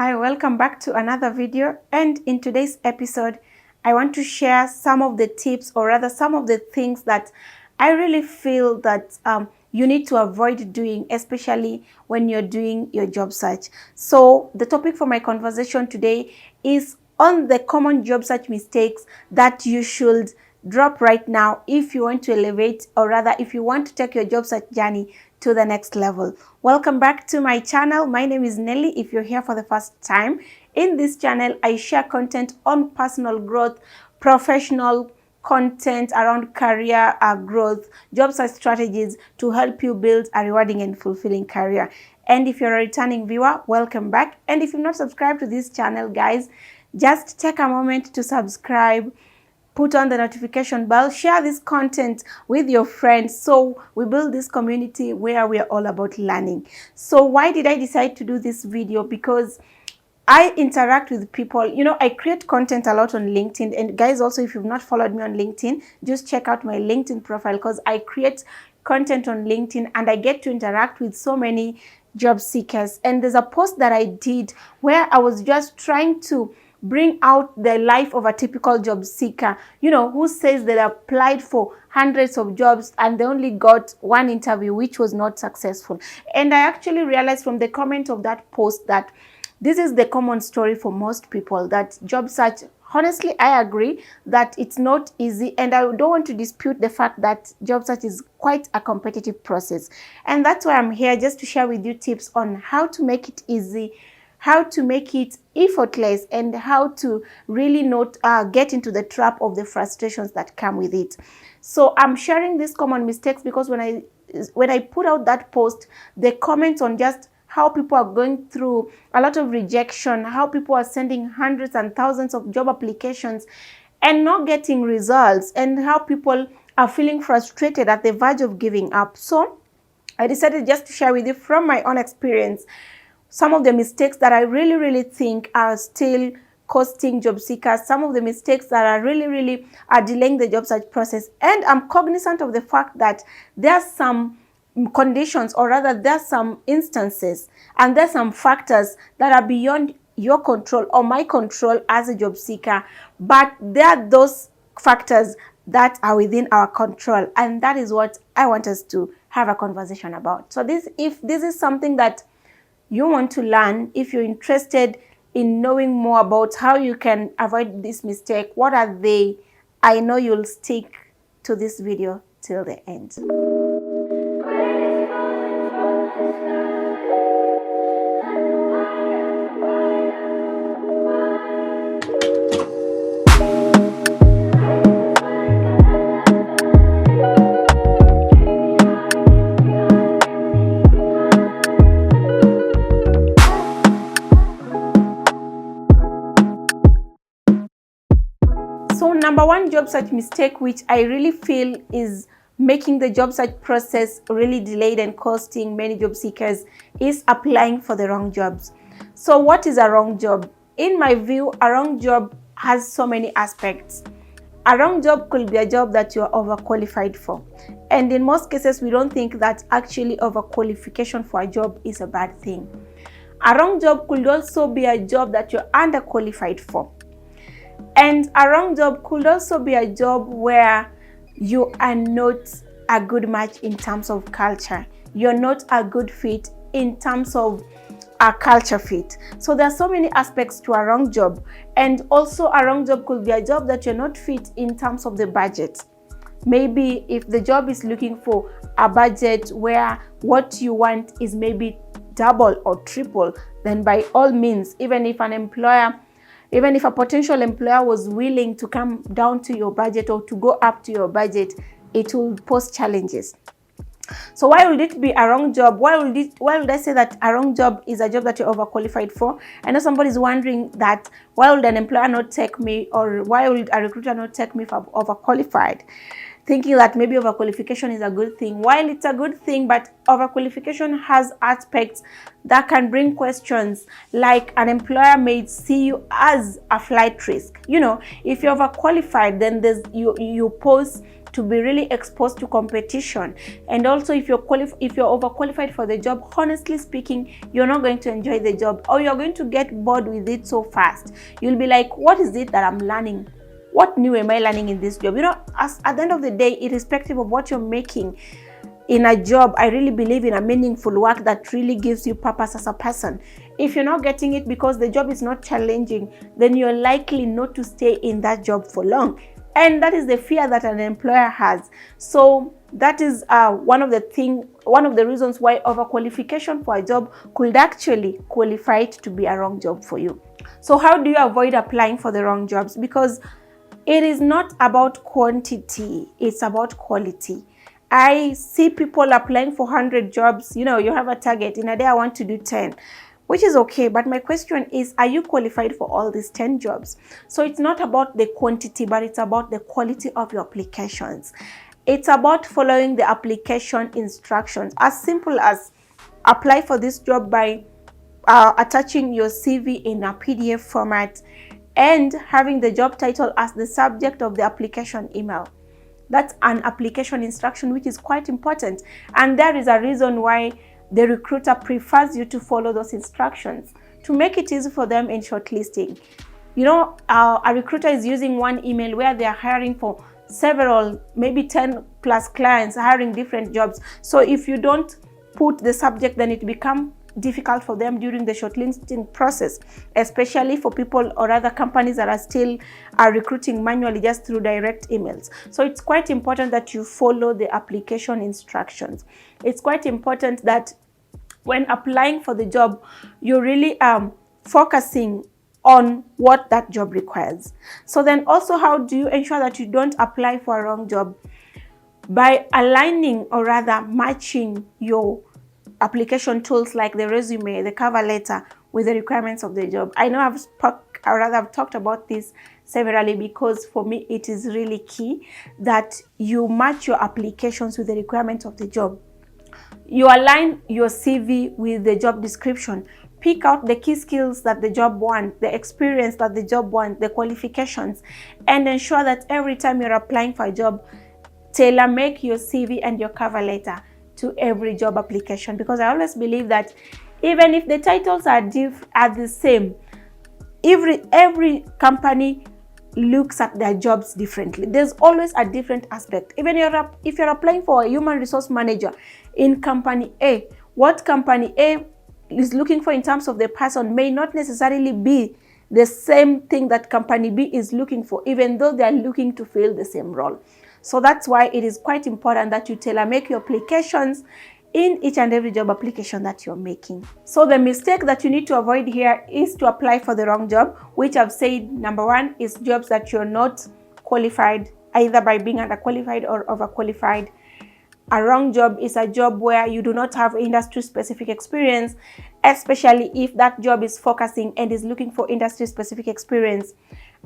Hi, welcome back to another video, and in today's episode I want to share some of the tips, or rather some of the things that I really feel that you need to avoid doing, especially when you're doing your job search. So the topic for my conversation today is on the common job search mistakes that you should drop right now if you want to elevate, or rather if you want to take your job search journey to the next level. Welcome back to my channel. My name is Nelly. If you're here for the first time, in this channel I share content on personal growth, professional content around career growth, job search strategies to help you build a rewarding and fulfilling career. And if you're a returning viewer, welcome back. And if you've not subscribed to this channel, guys, just take a moment to subscribe, put on the notification bell, share this content with your friends so we build this community where we are all about learning. So why did I decide to do this video? Because I interact with people. You know, I create content a lot on LinkedIn. And guys, also, if you've not followed me on LinkedIn, just check out my LinkedIn profile, because I create content on LinkedIn and I get to interact with so many job seekers. And there's a post that I did where I was just trying to bring out the life of a typical job seeker, you know, who says they applied for hundreds of jobs and they only got one interview, which was not successful. And I actually realized from the comment of that post that this is the common story for most people, that job search, honestly, I agree that it's not easy, and I don't want to dispute the fact that job search is quite a competitive process. And that's why I'm here, just to share with you tips on how to make it easy, how to make it effortless, and how to really not get into the trap of the frustrations that come with it. So I'm sharing these common mistakes because when I put out that post, the comments on just how people are going through a lot of rejection, how people are sending hundreds and thousands of job applications and not getting results, and how people are feeling frustrated at the verge of giving up. So I decided just to share with you from my own experience some of the mistakes that I really think are still costing job seekers, some of the mistakes that are really are delaying the job search process. And I'm cognizant of the fact that there are some conditions, or rather there are some instances and there are some factors that are beyond your control or my control as a job seeker, but there are those factors that are within our control, and that is what I want us to have a conversation about. So if this is something that you want to learn, if you're interested in knowing more about how you can avoid this mistake, what are they, I know you'll stick to this video till the end. So number one job search mistake, which I really feel is making the job search process really delayed and costing many job seekers, is applying for the wrong jobs. So what is a wrong job? In my view, a wrong job has so many aspects. A wrong job could be a job that you are overqualified for. And in most cases, we don't think that actually overqualification for a job is a bad thing. A wrong job could also be a job that you're underqualified for. And a wrong job could also be a job where you are not a good match in terms of culture. You're not a good fit in terms of a culture fit. So there are so many aspects to a wrong job. And also a wrong job could be a job that you're not fit in terms of the budget. Maybe if the job is looking for a budget where what you want is maybe double or triple, then by all means, even if a potential employer was willing to come down to your budget or to go up to your budget, it will pose challenges. So why would it be a wrong job? Why would I say that a wrong job is a job that you're overqualified for? I know somebody's wondering that, why would an employer not take me, or why would a recruiter not take me for overqualified? Thinking that maybe overqualification is a good thing. While it's a good thing, but overqualification has aspects that can bring questions, like an employer may see you as a flight risk. You know, if you're overqualified, then you pose to be really exposed to competition. And also, if you're overqualified for the job, honestly speaking, you're not going to enjoy the job, or you're going to get bored with it so fast. You'll be like, what is it that I'm learning? What new am I learning in this job? At the end of the day, irrespective of what you're making in a job, I really believe in a meaningful work that really gives you purpose as a person. If you're not getting it because the job is not challenging, then you're likely not to stay in that job for long. And that is the fear that an employer has. So that is one of the reasons why overqualification for a job could actually qualify it to be a wrong job for you. So how do you avoid applying for the wrong jobs? Because it is not about quantity, it's about quality. I see people applying for 100 jobs. You have a target. In a day, I want to do 10, which is okay. But my question is, are you qualified for all these 10 jobs? So it's not about the quantity, but it's about the quality of your applications. It's about following the application instructions. As simple as apply for this job by attaching your CV in a PDF format and having the job title as the subject of the application email. That's an application instruction, which is quite important. And there is a reason why the recruiter prefers you to follow those instructions to make it easy for them in shortlisting. A recruiter is using one email where they are hiring for several, maybe 10 plus clients, hiring different jobs. So if you don't put the subject, then it becomes difficult for them during the shortlisting process, especially for people or other companies that are still recruiting manually just through direct emails. So it's quite important that you follow the application instructions. It's quite important that when applying for the job, you're really focusing on what that job requires. So then also, how do you ensure that you don't apply for a wrong job? By aligning, or rather matching, your application tools like the resume, the cover letter, with the requirements of the job. I know I've talked about this severally, because for me it is really key that you match your applications with the requirements of the job. You align your CV with the job description. Pick out the key skills that the job wants, the experience that the job wants, the qualifications, and ensure that every time you're applying for a job, tailor-make your CV and your cover letter to every job application. Because I always believe that even if the titles are the same, every company looks at their jobs differently. There's always a different aspect. Even if you're applying for a human resource manager in company A, what company A is looking for in terms of the person may not necessarily be the same thing that company B is looking for, even though they're looking to fill the same role. So that's why it is quite important that you tailor-make your applications in each and every job application that you're making. So the mistake that you need to avoid here is to apply for the wrong job, which I've said, number one, is jobs that you're not qualified, either by being underqualified or overqualified. A wrong job is a job where you do not have industry-specific experience, especially if that job is focusing and is looking for industry-specific experience.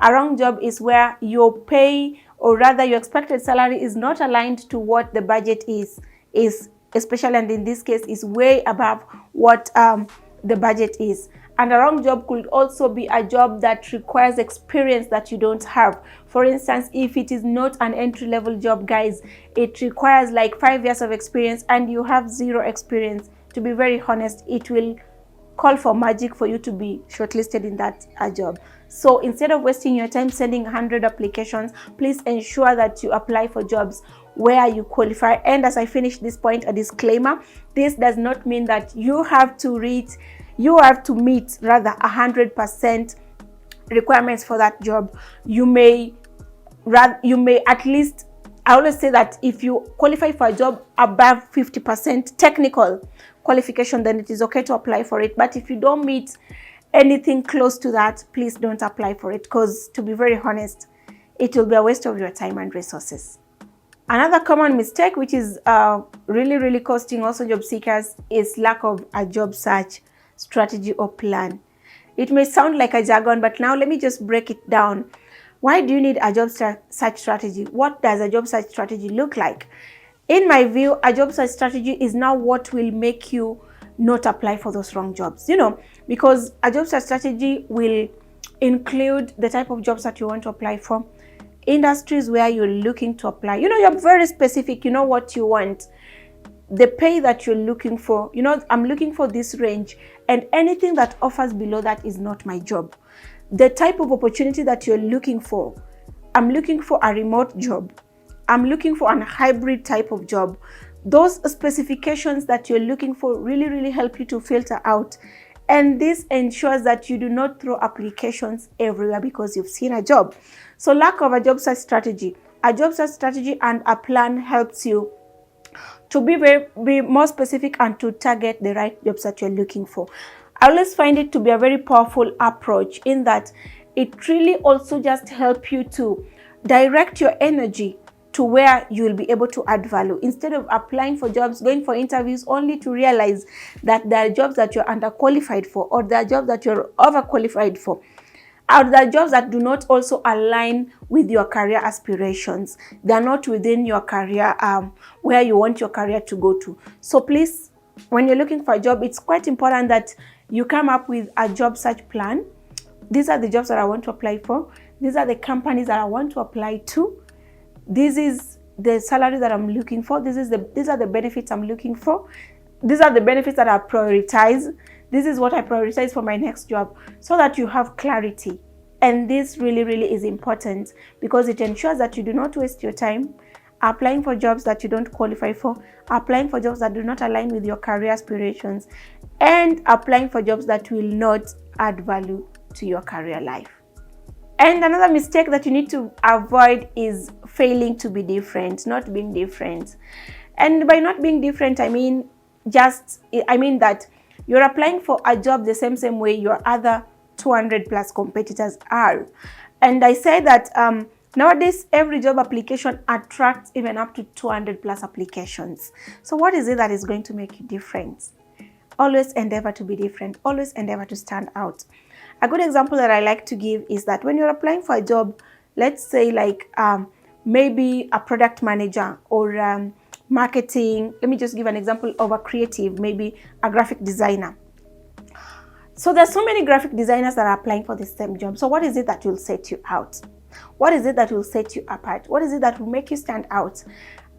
A wrong job is where your pay, or rather your expected salary, is not aligned to what the budget is especially, and in this case is way above what the budget is. And a wrong job could also be a job that requires experience that you don't have. For instance, if it is not an entry-level job, guys, it requires like 5 years of experience and you have 0 experience. To be very honest, it will call for magic for you to be shortlisted in that job. So instead of wasting your time sending 100 applications, please ensure that you apply for jobs where you qualify. And as I finish this point, a disclaimer: this does not mean that you have to meet 100% requirements for that job. You may at least, I always say that if you qualify for a job above 50% technical qualification, then it is okay to apply for it. But if you don't meet anything close to that, please don't apply for it, because to be very honest, it will be a waste of your time and resources. Another common mistake, which is really costing also job seekers, is lack of a job search strategy or plan. It may sound like a jargon, but now let me just break it down. Why do you need a job search strategy? What does a job search strategy look like? In my view, a job search strategy is now what will make you not apply for those wrong jobs, because a job search strategy will include the type of jobs that you want to apply for. industries where you're looking to apply. You're very specific, you know what you want, the pay that you're looking for. I'm looking for this range, and anything that offers below that is not my job. The type of opportunity that you're looking for, I'm looking for a remote job, I'm looking for a hybrid type of job. Those specifications that you're looking for really help you to filter out. And this ensures that you do not throw applications everywhere because you've seen a job. So lack of a job search strategy. A job search strategy and a plan helps you to be more specific and to target the right jobs that you're looking for. I always find it to be a very powerful approach, in that it really also just helps you to direct your energy to where you will be able to add value, instead of applying for jobs, going for interviews, only to realize that there are jobs that you're underqualified for, or there are jobs that you're overqualified for, or there are jobs that do not also align with your career aspirations. They're not within your career, where you want your career to go to. So please, when you're looking for a job, it's quite important that you come up with a job search plan. These are the jobs that I want to apply for. These are the companies that I want to apply to. This is the salary that I'm looking for. These are the benefits I'm looking for. These are the benefits that I prioritize. This is what I prioritize for my next job, so that you have clarity. And this really is important, because it ensures that you do not waste your time applying for jobs that you don't qualify for, applying for jobs that do not align with your career aspirations, and applying for jobs that will not add value to your career life. And another mistake that you need to avoid is failing to be different, not being different. And by not being different, I mean that you're applying for a job the same way your other 200 plus competitors are. And I say that nowadays every job application attracts even up to 200 plus applications. So what is it that is going to make you different? Always endeavor to be different. Always endeavor to stand out. A good example that I like to give is that when you're applying for a job, let's say like maybe a product manager or marketing. Let me just give an example of a creative, maybe a graphic designer. So there's so many graphic designers that are applying for the same job. So what is it that will set you out? What is it that will set you apart? What is it that will make you stand out?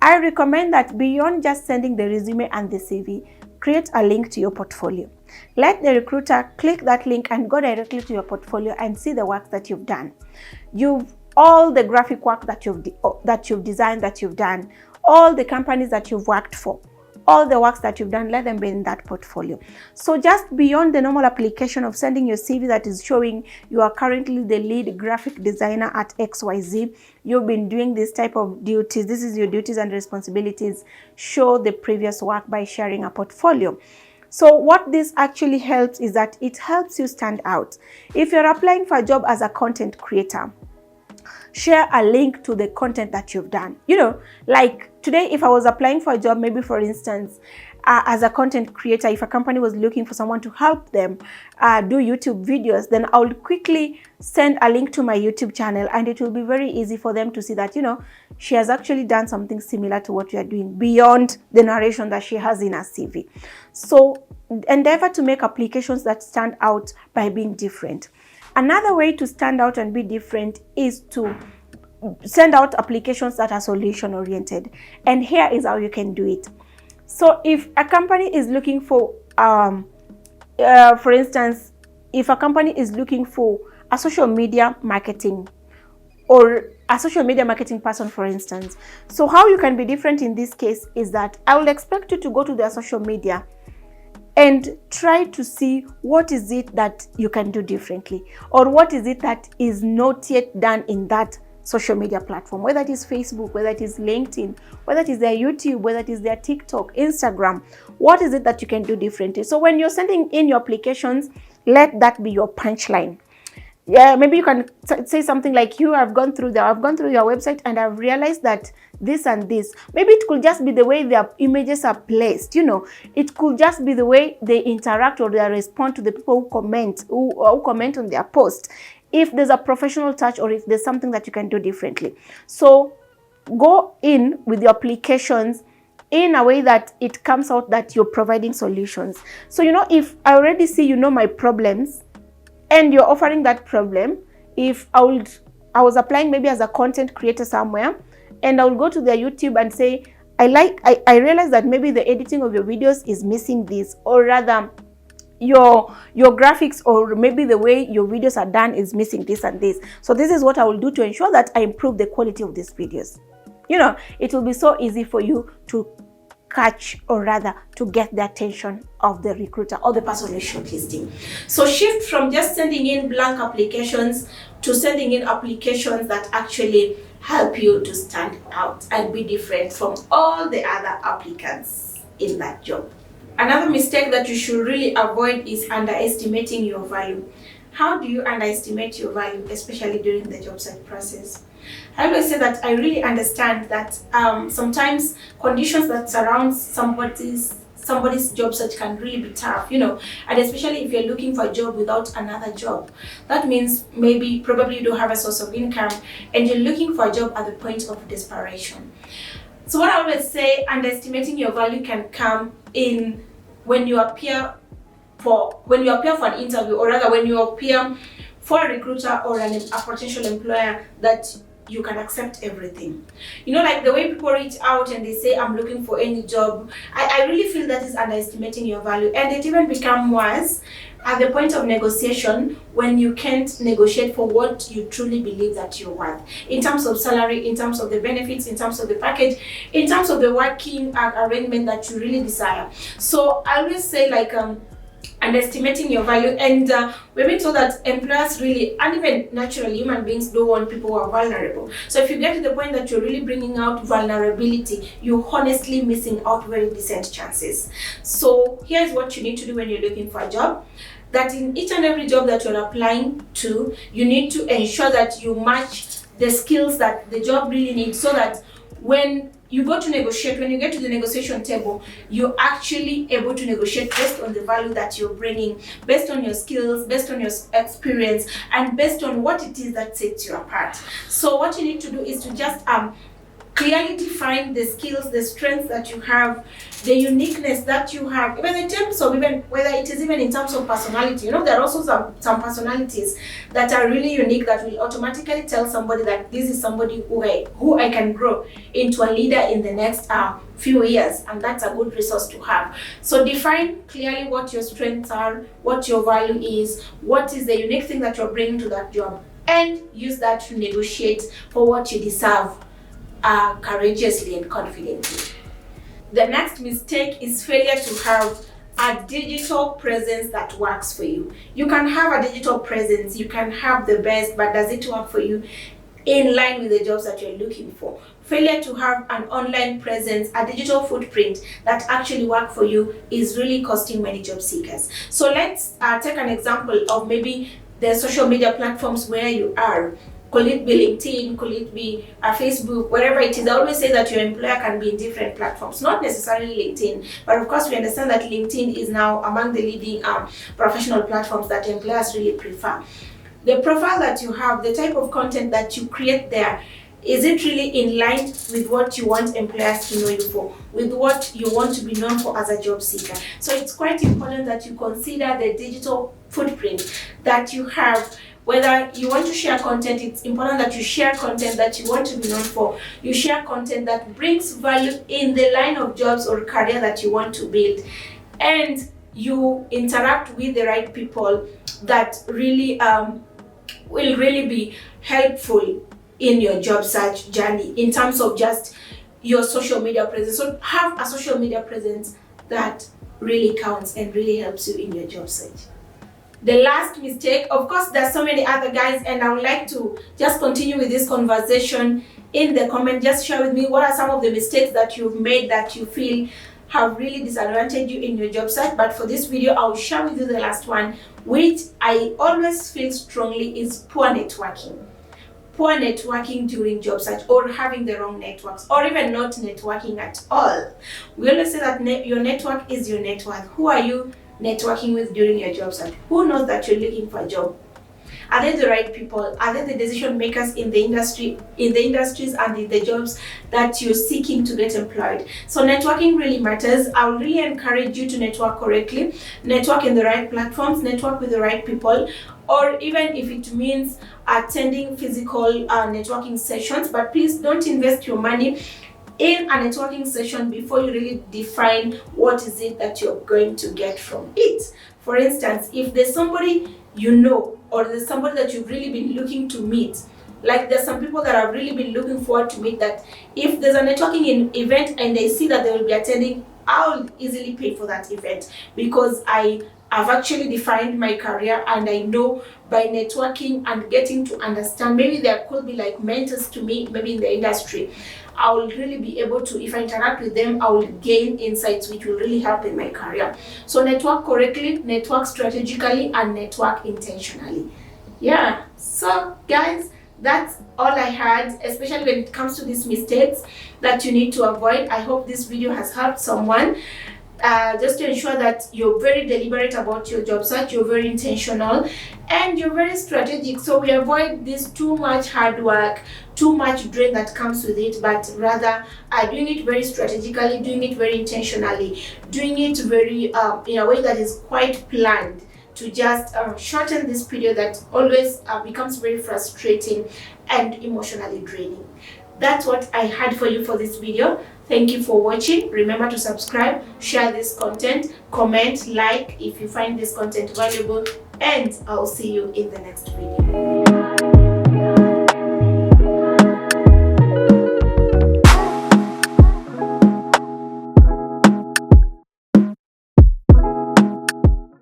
I recommend that beyond just sending the resume and the CV, create a link to your portfolio. Let the recruiter click that link and go directly to your portfolio and see the work that you've done. All the graphic work that you've designed, that you've done, all the companies that you've worked for, all the works that you've done, let them be in that portfolio. So just beyond the normal application of sending your CV that is showing you are currently the lead graphic designer at XYZ, you've been doing this type of duties, this is your duties and responsibilities, show the previous work by sharing a portfolio. So what this actually helps is that it helps you stand out. If you're applying for a job as a content creator, share a link to the content that you've done. Like today, if I was applying for a job, maybe for instance, as a content creator, if a company was looking for someone to help them do YouTube videos, then I would quickly send a link to my YouTube channel, and it will be very easy for them to see that, she has actually done something similar to what we are doing beyond the narration that she has in her CV. So endeavor to make applications that stand out by being different. Another way to stand out and be different is to send out applications that are solution oriented. And here is how you can do it. So if a company is looking for instance, if a company is looking for a social media marketing or a social media marketing person, for instance, so how you can be different in this case is that I will expect you to go to their social media and try to see what is it that you can do differently, or what is it that is not yet done in that social media platform, whether it is Facebook, whether it is LinkedIn, whether it is their YouTube, whether it is their TikTok, Instagram. What is it that you can do differently? So when you're sending in your applications, let that be your punchline. Yeah, maybe you can say something like, I've gone through your website and I've realized that this and this. Maybe it could just be the way their images are placed. It could just be the way they interact or they respond to the people who comment on their post. If there's a professional touch, or if there's something that you can do differently. So go in with your applications in a way that it comes out that you're providing solutions. So, if I already see, my problems, and you're offering that problem, if I would I was applying maybe as a content creator somewhere, and I will go to their YouTube and say, I realize that maybe the editing of your videos is missing this, or rather your graphics, or maybe the way your videos are done is missing this and this. So this is what I will do to ensure that I improve the quality of these videos. You know, it will be so easy for you to catch, or rather to get the attention of the recruiter or the person who's shortlisting. So shift from just sending in blank applications to sending in applications that actually help you to stand out and be different from all the other applicants in that job. Another mistake that you should really avoid is underestimating your value. How do you underestimate your value, especially during the job search process? I always say that I really understand that sometimes conditions that surround somebody's job search can really be tough, you know, and especially if you're looking for a job without another job. That means probably you don't have a source of income and you're looking for a job at the point of desperation. So what I always say, underestimating your value can come in when you appear for an interview, or rather when you appear for a recruiter or a potential employer, that you can accept everything. You know, like the way people reach out and they say, I'm looking for any job. I really feel that is underestimating your value, and it even becomes worse at the point of negotiation, when you can't negotiate for what you truly believe that you're worth, in terms of salary, in terms of the benefits, in terms of the package, in terms of the working arrangement that you really desire. So I always say, like, underestimating your value, and we've been told that employers really, and even naturally human beings, don't want people who are vulnerable. So if you get to the point that you're really bringing out vulnerability, you're honestly missing out very decent chances. So here's what you need to do when you're looking for a job: that in each and every job that you're applying to, you need to ensure that you match the skills that the job really needs, so that when you go to negotiate, when you get to the negotiation table, you're actually able to negotiate based on the value that you're bringing, based on your skills, based on your experience, and based on what it is that sets you apart. So what you need to do is to just clearly define the skills, the strengths that you have, the uniqueness that you have, even in terms of, even whether it is even in terms of personality. You know, there are also some personalities that are really unique, that will automatically tell somebody that this is somebody who I can grow into a leader in the next few years, and that's a good resource to have. So define clearly what your strengths are, what your value is, what is the unique thing that you're bringing to that job, and use that to negotiate for what you deserve courageously and confidently. The next mistake is failure to have a digital presence that works for you. You can have a digital presence, you can have the best, but does it work for you in line with the jobs that you're looking for? Failure to have an online presence, a digital footprint that actually work for you, is really costing many job seekers. So let's take an example of maybe the social media platforms where you are. Could it be LinkedIn? Could it be Facebook? Whatever it is, I always say that your employer can be in different platforms, not necessarily LinkedIn, but of course we understand that LinkedIn is now among the leading professional platforms that employers really prefer. The profile that you have, the type of content that you create there, is it really in line with what you want employers to know you for, with what you want to be known for as a job seeker? So it's quite important that you consider the digital footprint that you have. Whether you want to share content, it's important that you share content that you want to be known for. You share content that brings value in the line of jobs or career that you want to build. And you interact with the right people that really will really be helpful in your job search journey, in terms of just your social media presence. So have a social media presence that really counts and really helps you in your job search. The last mistake, of course, there's so many other guys, and I would like to just continue with this conversation in the comment. Just share with me what are some of the mistakes that you've made that you feel have really disadvantaged you in your job search. But for this video, I'll share with you the last one, which I always feel strongly is poor networking. Poor networking during job search, or having the wrong networks, or even not networking at all. We always say that your network is your net worth. Who are you networking with during your job search? Who knows that you're looking for a job? Are they the right people? Are they the decision makers in the industry, in the industries and in the jobs that you're seeking to get employed? So networking really matters. I would really encourage you to network correctly, network in the right platforms, network with the right people. or even if it means attending physical networking sessions. But please don't invest your money in a networking session before you really define what is it that you're going to get from it. For instance, if there's somebody you know, or there's somebody that you've really been looking to meet, like there's some people that have really been looking forward to meet, that if there's a networking event and they see that they will be attending, I'll easily pay for that event, because I've actually defined my career, and I know by networking and getting to understand, maybe there could be like mentors to me, maybe in the industry, I will really be able to, if I interact with them, I will gain insights which will really help in my career. So network correctly, network strategically, and network intentionally. Yeah, so guys, that's all I had, especially when it comes to these mistakes that you need to avoid. I hope this video has helped someone. Just to ensure that you're very deliberate about your job search, you're very intentional, and you're very strategic, so we avoid this too much hard work, too much drain that comes with it, but rather doing it very strategically, doing it very intentionally, doing it very in a way that is quite planned, to just shorten this period that always becomes very frustrating and emotionally draining. That's what I had for you for this video. Thank you for watching. Remember to subscribe, share this content, comment, like if you find this content valuable, and I'll see you in the next video.